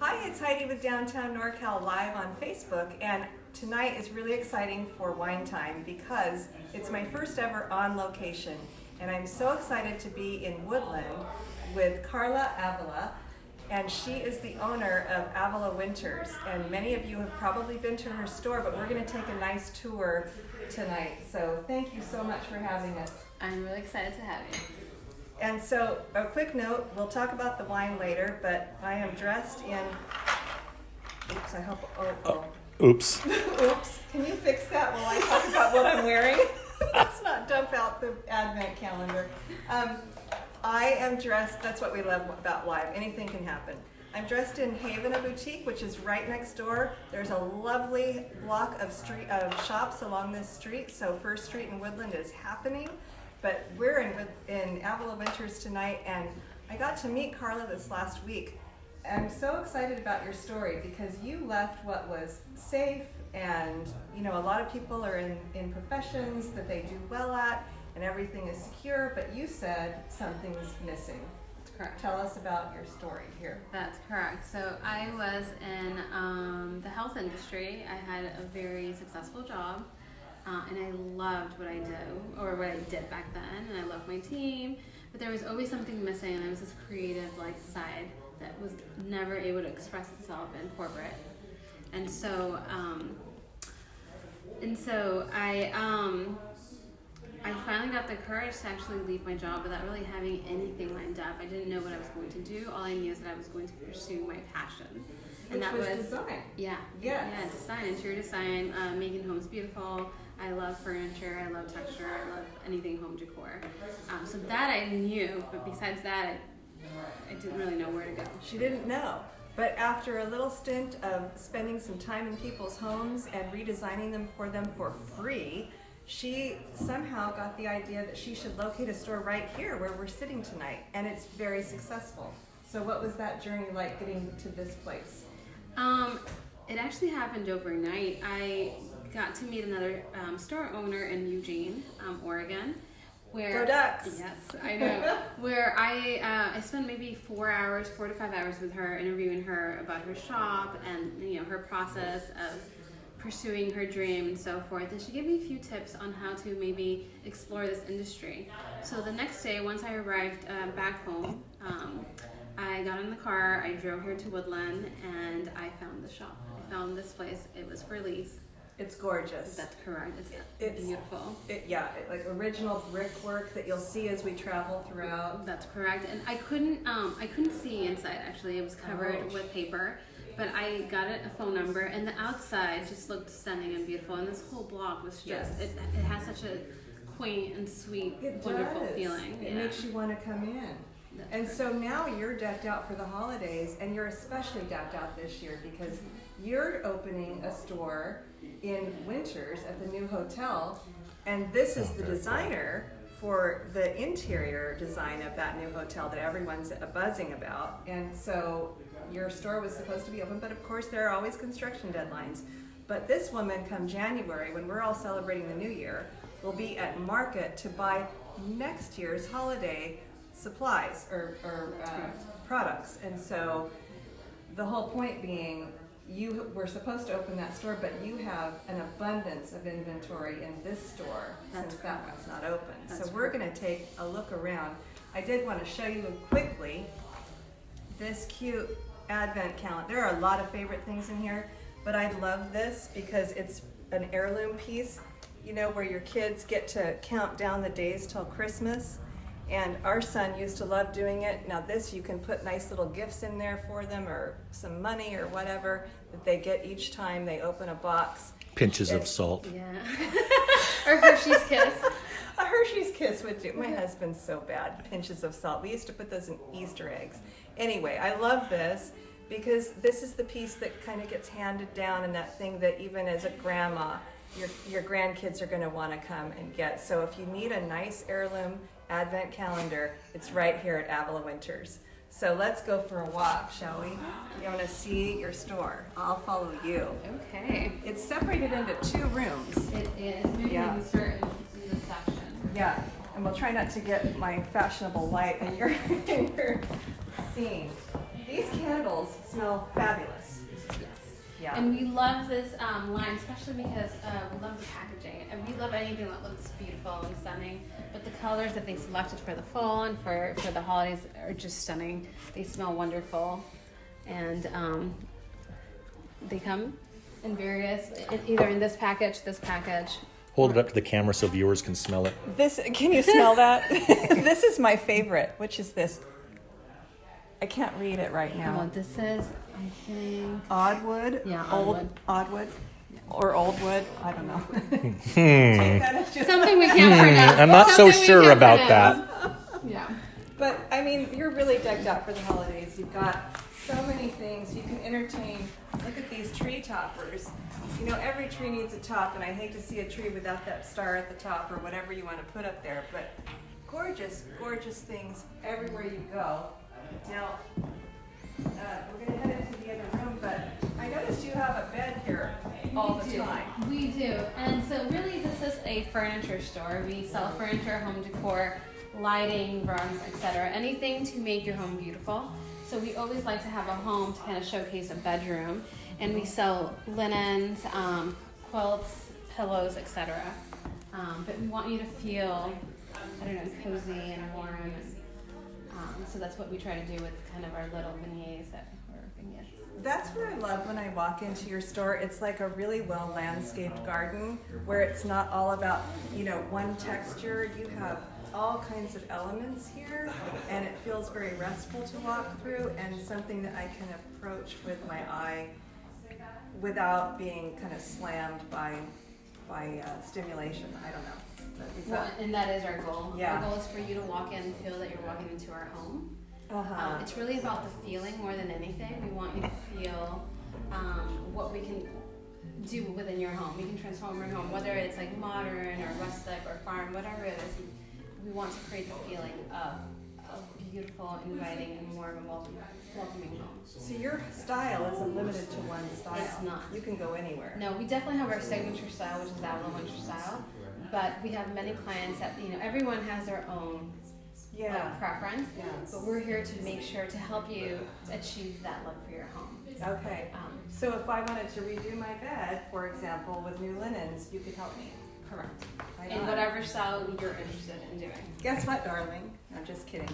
Hi, it's Heidi with Downtown NorCal Live on Facebook, and tonight is really exciting for Wine Time because it's my first ever on location, and I'm so excited to be in Woodland with Carla Avila, and she is the owner of Avila Winters, and many of you have probably been to her store, but we're going to take a nice tour tonight, so thank you so much for having us. I'm really excited to have you. And so, a quick note, we'll talk about the wine later, but I am dressed in, oops, I hope, Oops. oops, can you fix that while I talk about what I'm wearing? Let's not dump out the advent calendar. I am dressed, that's what we love about live, anything can happen. I'm dressed in Haven, a boutique, which is right next door. There's a lovely block of shops along this street, so First Street in Woodland is happening. But we're in Avila Winters tonight, and I got to meet Carla this last week. I'm so excited about your story because you left what was safe, and you know, a lot of people are in professions that they do well at, and everything is secure, but you said something's missing. That's correct. Tell us about your story here. That's correct. So I was in the health industry. I had a very successful job. And I loved what I did back then, and I loved my team, but there was always something missing, and there was this creative side that was never able to express itself in corporate. And so I finally got the courage to actually leave my job without really having anything lined up. I didn't know what I was going to do. All I knew is that I was going to pursue my passion. And Which that was design. Yeah. Yes. Yeah, design, interior design, making homes beautiful. I love furniture, I love texture, I love anything home decor. So that I knew, but besides that, I didn't really know where to go. She didn't know. But after a little stint of spending some time in people's homes and redesigning them for free, she somehow got the idea that she should locate a store right here where we're sitting tonight, and it's very successful. So what was that journey like getting to this place? It actually happened overnight. I got to meet another store owner in Eugene, Oregon. Where, Go Ducks! Yes, I know. Where I spent maybe 4 to 5 hours with her, interviewing her about her shop and her process of pursuing her dream and so forth. And she gave me a few tips on how to maybe explore this industry. So the next day, once I arrived back home, I got in the car, I drove here to Woodland, and I found the shop. I found this place. It was for lease. It's gorgeous. That's correct. It's beautiful. Like original brickwork that you'll see as we travel throughout. That's correct. And I couldn't see inside actually. It was covered with paper. But I got a phone number, and the outside just looked stunning and beautiful. And this whole block was just, it has such a quaint and sweet, wonderful feeling. It makes you want to come in. And so now you're decked out for the holidays, and you're especially decked out this year because you're opening a store in Winters at the new hotel, and this is the designer for the interior design of that new hotel that everyone's buzzing about. And so your store was supposed to be open, but of course there are always construction deadlines. But this woman, come January, when we're all celebrating the new year, will be at market to buy next year's holiday supplies or products. And so the whole point being, you were supposed to open that store, but you have an abundance of inventory in this store since that one's not open. So we're going to take a look around. I did want to show you quickly this cute advent calendar. There are a lot of favorite things in here, but I love this because it's an heirloom piece, where your kids get to count down the days till Christmas. And our son used to love doing it. Now this, you can put nice little gifts in there for them, or some money or whatever that they get each time they open a box. Pinches of salt. Yeah. Or Hershey's Kiss. A Hershey's Kiss would do. My husband's so bad. Pinches of salt. We used to put those in Easter eggs. Anyway, I love this because this is the piece that kind of gets handed down, and that thing that even as a grandma, your grandkids are going to want to come and get. So if you need a nice heirloom advent calendar, it's right here at Avila Winters. So let's go for a walk, shall we? You want to see your store? I'll follow you. Okay. It's separated into 2 rooms. It is. Maybe Yeah. we can start in this section. Yeah, and we'll try not to get my fashionable light in your scene. These candles candles smell fabulous. Yes. Yeah. And we love this line, especially because we love the packaging. And we love anything that looks beautiful and stunning. But the colors that they selected for the fall and for the holidays are just stunning. They smell wonderful. And they come in various, either in this package. Hold it up to the camera so viewers can smell it. Can you smell that? This is my favorite, which is this. I can't read it right Oh, now. this is, I think, Oddwood? Yeah, Oddwood? Or Old Wood? I don't know. That is just- something we can't pronounce. I'm not so Something we sure can't about pronounce. that. Yeah. But I mean, you're really decked out for the holidays. You've got so many things. You can entertain. Look at these tree toppers. You know, every tree needs a top, and I hate to see a tree without that star at the top or whatever you want to put up there. But gorgeous, gorgeous things everywhere you go. Now, we're going to head into the other room, but I noticed you have a bed here all the time. We do. And so really this is a furniture store. We sell furniture, home decor, lighting, rugs, etc. Anything to make your home beautiful. So we always like to have a home to kind of showcase a bedroom. And we sell linens, quilts, pillows, etc. But we want you to feel, I don't know, cozy and warm. So that's what we try to do with kind of our little vignettes. That's what I love when I walk into your store. It's like a really well landscaped garden where it's not all about, you know, one texture. You have all kinds of elements here, and it feels very restful to walk through and something that I can approach with my eye without being kind of slammed by stimulation. I don't know. Well, and that is our goal. Yeah. Our goal is for you to walk in and feel that you're walking into our home. Uh-huh. It's really about the feeling more than anything. We want you to feel what we can do within your home. We can transform your home, whether it's like modern or rustic or farm, whatever it is. We want to create the feeling of a beautiful, inviting, and warm and welcoming home. So your style isn't limited to one style. It's not. You can go anywhere. No, we definitely have our signature style, which is the Avalon Winter style. But we have many clients that, you know, everyone has their own preference. Yes. But we're here to make sure to help you achieve that look for your home. Okay. So if I wanted to redo my bed, for example, with new linens, you could help me. Correct. Why In not? whatever style you're interested in doing. Guess what, darling? I'm just kidding.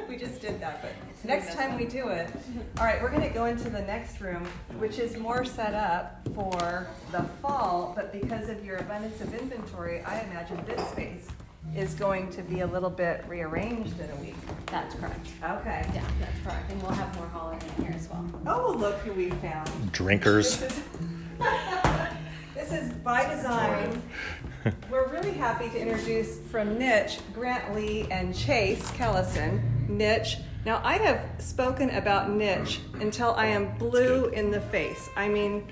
We just did that, but next time we do it. All right, we're going to go into the next room, which is more set up for the fall, but because of your abundance of inventory, I imagine this space is going to be a little bit rearranged in a week. That's correct. Okay. Yeah, that's correct. And we'll have more holiday in here as well. Oh, look who we found. Drinkers. This is by design. We're really happy to introduce from Niche, Grant Lee and Chase Kellison. Niche. Now, I have spoken about Niche until I am blue in the face. I mean,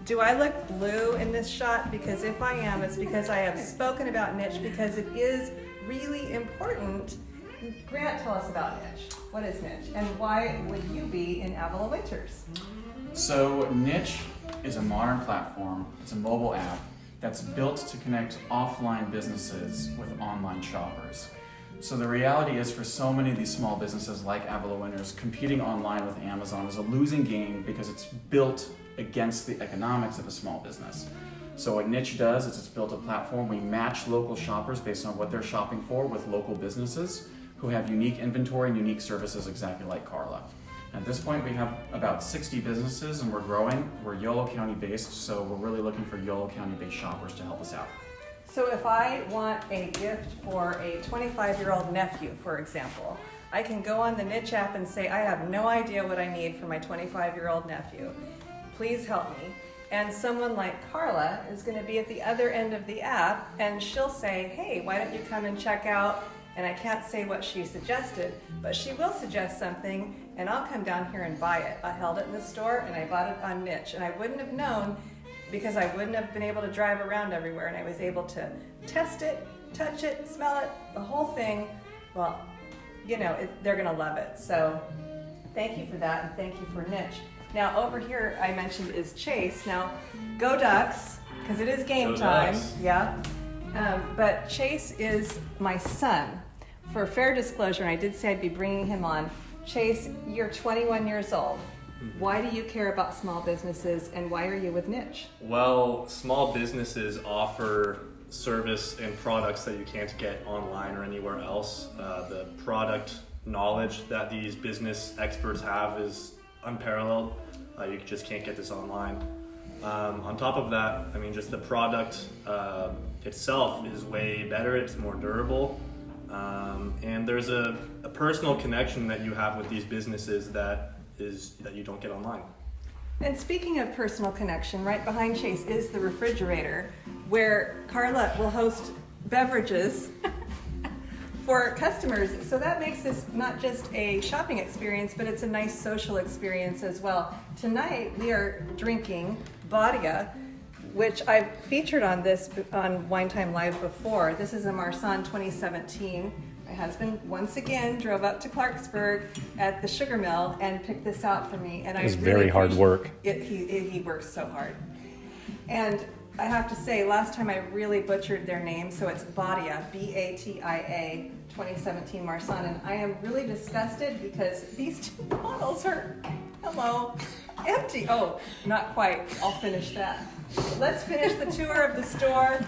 do I look blue in this shot? Because if I am, it's because I have spoken about Niche because it is really important. Grant, tell us about Niche. What is Niche? And why would you be in Avalon Winters? So Niche is a modern platform. It's a mobile app that's built to connect offline businesses with online shoppers. So the reality is for so many of these small businesses like Avalon Winters, competing online with Amazon is a losing game because it's built against the economics of a small business. So what Niche does is it's built a platform. We match local shoppers based on what they're shopping for with local businesses who have unique inventory and unique services exactly like Carla. At this point, we have about 60 businesses and we're growing. We're Yolo County based, so we're really looking for Yolo County based shoppers to help us out. So if I want a gift for a 25-year-old nephew, for example, I can go on the Niche app and say, I have no idea what I need for my 25-year-old nephew. Please help me. And someone like Carla is going to be at the other end of the app and she'll say, hey, why don't you come and check out? And I can't say what she suggested, but she will suggest something and I'll come down here and buy it. I held it in the store and I bought it on Niche. And I wouldn't have known because I wouldn't have been able to drive around everywhere and I was able to test it, touch it, smell it, the whole thing. Well, you know, they're gonna love it. So thank you for that and thank you for Niche. Now over here I mentioned is Chase. Now go Ducks, because it is game time. Yeah. But Chase is my son. For fair disclosure, and I did say I'd be bringing him on Chase, you're 21 years old. Why do you care about small businesses and why are you with Niche? Well, small businesses offer service and products that you can't get online or anywhere else. The product knowledge that these business experts have is unparalleled. You just can't get this online. On top of that, I mean, just the product itself is way better. It's more durable. And there's a personal connection that you have with these businesses that you don't get online. And speaking of personal connection, right behind Chase is the refrigerator where Carla will host beverages for customers. So that makes this not just a shopping experience, but it's a nice social experience as well. Tonight we are drinking Badia, which I've featured on Wine Time Live before. This is a Marsanne 2017. My husband once again drove up to Clarksburg at the sugar mill and picked this out for me. And It was I really very hard work. He works so hard. And I have to say, last time I really butchered their name, so it's Badia, B-A-T-I-A, 2017 Marsanne. And I am really disgusted because these two bottles are, empty. Oh, not quite. I'll finish that. Let's finish the tour of the store.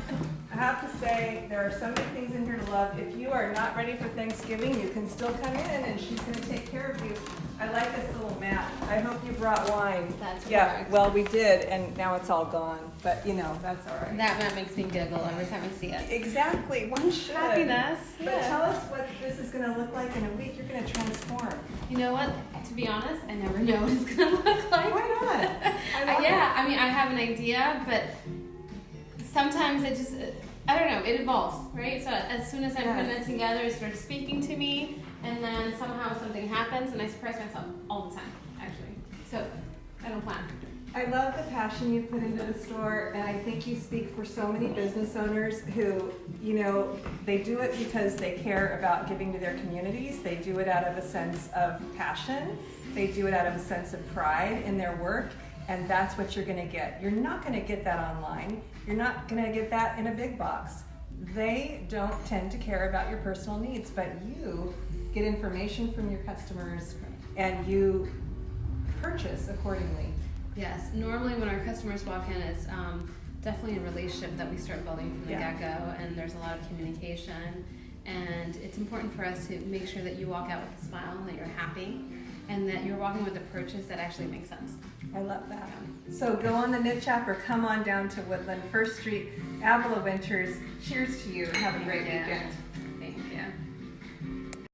I have to say, there are so many things in here to love. If you are not ready for Thanksgiving, you can still come in and she's going to take care of you. I like this little mat. I hope you brought wine. That's Yeah, correct. well, we did, and now it's all gone. But, that's all right. That makes me giggle every time I see it. Exactly, one should. Happiness. But Yeah. tell us what this is going to look like in a week. You're going to transform. You know what? To be honest, I never know what it's gonna look like. Why not? I love Yeah, I mean, I have an idea, but sometimes it just, I don't know, it evolves, right? So as soon as I'm putting it together, it starts speaking to me, and then somehow something happens, and I surprise myself all the time, actually. So I don't plan. I love the passion you put into the store, and I think you speak for so many business owners who, they do it because they care about giving to their communities. They do it out of a sense of passion. They do it out of a sense of pride in their work, and that's what you're going to get. You're not going to get that online. You're not going to get that in a big box. They don't tend to care about your personal needs, but you get information from your customers, and you purchase accordingly. Yes, normally when our customers walk in, it's definitely a relationship that we start building from the get-go, and there's a lot of communication, and it's important for us to make sure that you walk out with a smile and that you're happy, and that you're walking with a purchase that actually makes sense. I love that. So go on the Niche app or come on down to Woodland, 1st Street, Avila Winters. Cheers to you. Have a great weekend.